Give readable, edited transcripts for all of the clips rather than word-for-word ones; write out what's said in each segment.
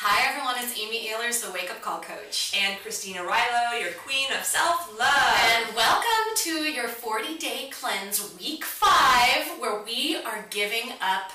Hi everyone, it's Amy Ehlers, the Wake Up Call Coach. And Christina Arylo, your queen of self-love. And welcome to your 40-day cleanse, week 5, where we are giving up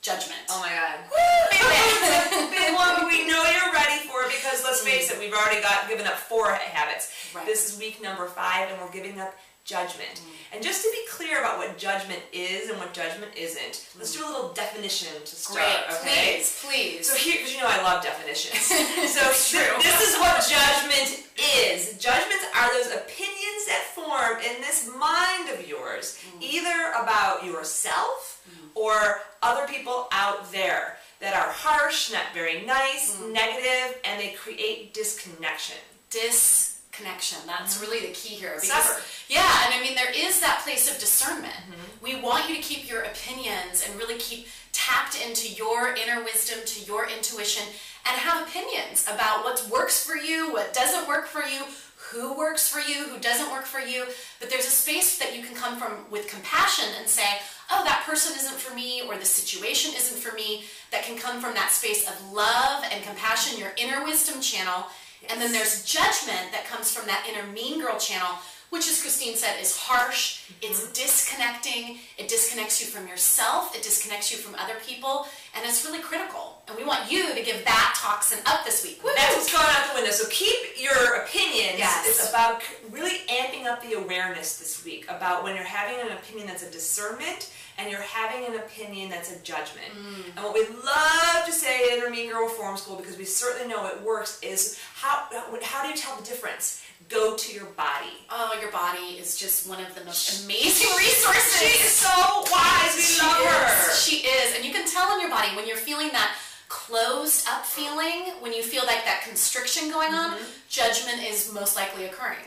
judgment. Oh my God. Woo! Big one. We know you're ready for it because let's face it, we've already given up 4 habits. Right. This is week number 5 and we're giving up judgment. And just to be clear about what judgment is and what judgment isn't, let's do a little definition to start. Great, okay? please. So here, because you know I love definitions. So True. This is what judgment is. Judgments are those opinions that form in this mind of yours, either about yourself or other people out there that are harsh, not very nice, negative, and they create disconnection. Disconnection, that's really the key here. Sever. Yeah, and I mean there is that place of discernment. We want you to keep your opinions and really keep tapped into your inner wisdom, to your intuition, and have opinions about what works for you, what doesn't work for you, who works for you, who doesn't work for you. But there's a space that you can come from with compassion and say, oh, that person isn't for me, or the situation isn't for me. That can come from that space of love and compassion, your inner wisdom channel. Yes. And then there's judgment that comes from that inner mean girl channel, which, as Christine said, is harsh, it's disconnecting, it disconnects you from yourself, it disconnects you from other people, and it's really critical. And we want you to give that toxin up this week. That's what's going out the window. So keep your opinions. Yes. It's about really amping up the awareness this week about when you're having an opinion that's a discernment and you're having an opinion that's a judgment. And what we love to say in our Mean Girl Reform School, because we certainly know it works, is how do you tell the difference? Go to your body. Oh, your body is just one of the most amazing resources. She is so wise. We love her. She is. And you can tell in your body when you're feeling that closed up feeling, when you feel like that constriction going on, judgment is most likely occurring.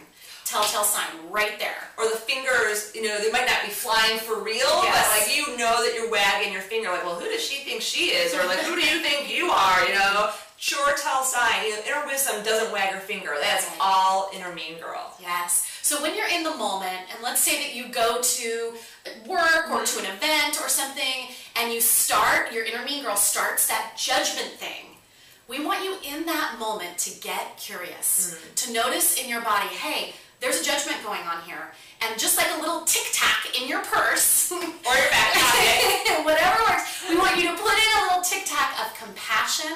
Telltale sign right there. Or the fingers, you know, they might not be flying for real, but like you know that you're wagging your finger like, well, who does she think she is? Or like, who do you think you are, you know? Sure tell sign. You know, inner wisdom doesn't wag her finger. That's all inner mean girl. Yes. So when you're in the moment, and let's say that you go to work or to an event or something, and you start, your inner mean girl starts that judgment thing. We want you in that moment to get curious, to notice in your body, hey, there's a judgment going on here. And just like a little tic-tac in your purse, or your back pocket, whatever works, we want you to put in a little tic-tac of compassion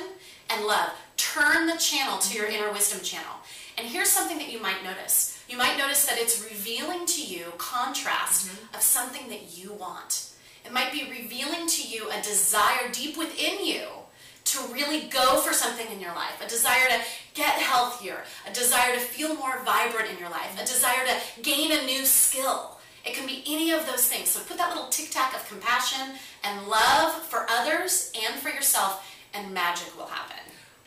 and love. Turn the channel to your inner wisdom channel. And here's something that you might notice. You might notice that it's revealing to you contrast of something that you want. It might be revealing to you a desire deep within you to really go for something in your life, a desire to get healthier, a desire to feel more vibrant in your life, a desire to gain a new skill. It can be any of those things. So put that little tic-tac of compassion and love for others and for yourself, and magic will happen.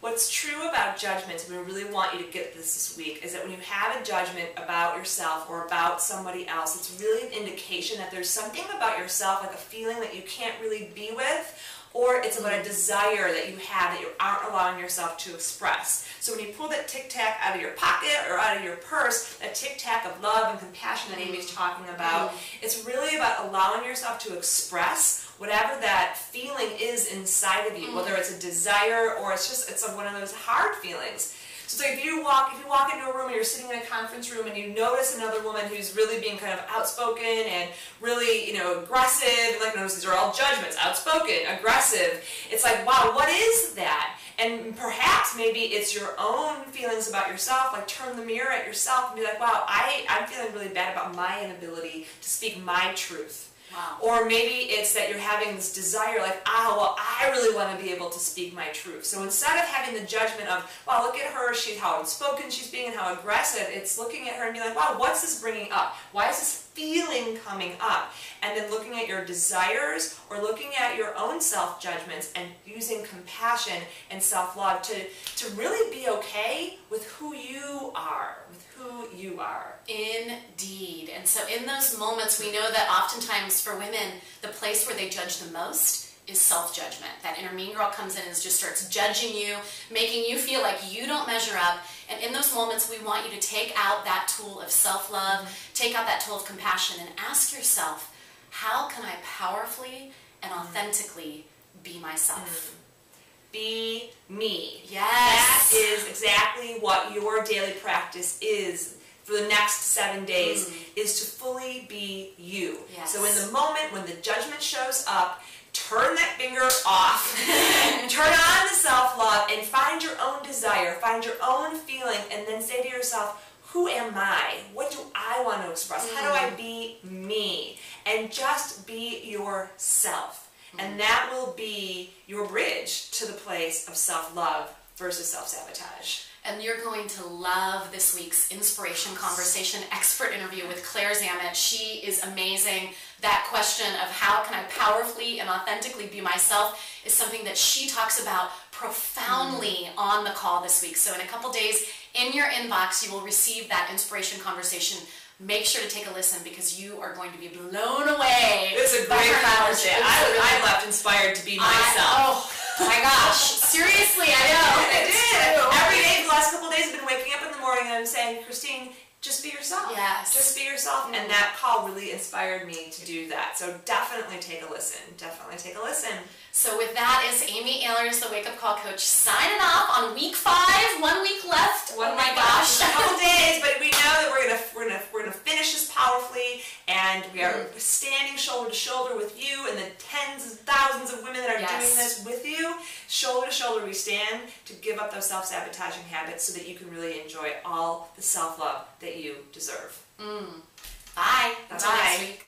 What's true about judgments, and we really want you to get this week, is that when you have a judgment about yourself or about somebody else, it's really an indication that there's something about yourself, like a feeling that you can't really be with, or it's about a desire that you have that you aren't allowing yourself to express. So when you pull that tic-tac out of your pocket or out of your purse, that tic-tac of love and compassion that Amy's talking about, it's really about allowing yourself to express whatever that feeling is inside of you, whether it's a desire or it's one of those hard feelings. So if you walk into a room and you're sitting in a conference room and you notice another woman who's really being kind of outspoken and really, you know, aggressive, like notice these are all judgments, outspoken, aggressive, it's like, wow, what is that? And perhaps maybe it's your own feelings about yourself, like turn the mirror at yourself and be like, wow, I'm feeling really bad about my inability to speak my truth. Wow. Or maybe it's that you're having this desire like, well, I really want to be able to speak my truth. So instead of having the judgment of, wow, look at her, how outspoken she's being and how aggressive, it's looking at her and being like, wow, what's this bringing up? Why is this feeling coming up? And then looking at your desires or looking at your own self-judgments and using compassion and self-love to really be okay with who you are, Indeed. And so in those moments, we know that oftentimes for women, the place where they judge the most is self-judgment. That inner mean girl comes in and just starts judging you, making you feel like you don't measure up. And in those moments, we want you to take out that tool of self-love, take out that tool of compassion, and ask yourself, how can I powerfully and authentically be myself? be me. Yes. That is exactly what your daily practice is for the next 7 days, is to fully be you. Yes. So in the moment when the judgment shows up, turn that finger off, turn on the self-love, and find your own desire, find your own feeling, and then say to yourself, who am I? What do I want to express? How do I be me? And just be yourself. And that will be your bridge to the place of self-love versus self-sabotage. And you're going to love this week's Inspiration Conversation expert interview with Claire Zammit. She is amazing. That question of how can I powerfully and authentically be myself is something that she talks about profoundly on the call this week. So in a couple days, in your inbox, you will receive that Inspiration Conversation. Make sure to take a listen because you are going to be blown away. It's a great conversation. I left inspired to be myself. Oh my gosh. Seriously, I know. I did. Every day for the last couple of days I've been waking up in the morning and I'm saying, Christine, just be yourself. Yes. Just be yourself. And that call really inspired me to do that. So definitely take a listen. Definitely take a listen. So with that is Amy Ehlers, the Wake Up Call Coach, signing off on week 5. 1 week left. Oh my gosh. A couple days, but we know that we're gonna finish this powerfully, and we are standing shoulder to shoulder with you and the tens of thousands of women that are doing this with you. Shoulder to shoulder we stand to give up those self-sabotaging habits so that you can really enjoy all the self-love that you deserve. Bye. Until next week.